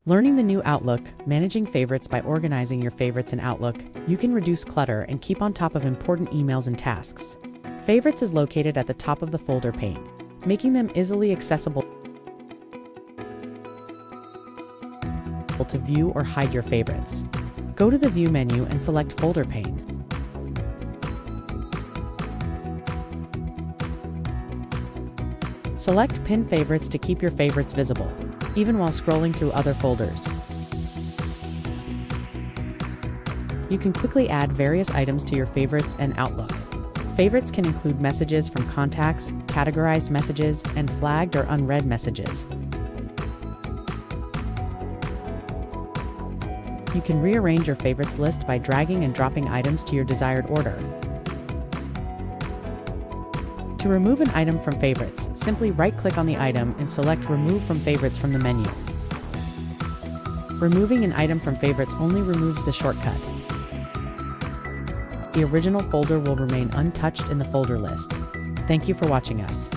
Learning the new Outlook, managing favorites. By organizing your favorites in Outlook, you can reduce clutter and keep on top of important emails and tasks. Favorites is located at the top of the folder pane, making them easily accessible to view or hide your favorites. Go to the View menu and select Folder pane. Select Pin Favorites to keep your favorites visible, even while scrolling through other folders. You can quickly add various items to your favorites and Outlook. Favorites can include messages from contacts, categorized messages, and flagged or unread messages. You can rearrange your favorites list by dragging and dropping items to your desired order. To remove an item from favorites, simply right-click on the item and select Remove from Favorites from the menu. Removing an item from favorites only removes the shortcut. The original folder will remain untouched in the folder list. Thank you for watching us.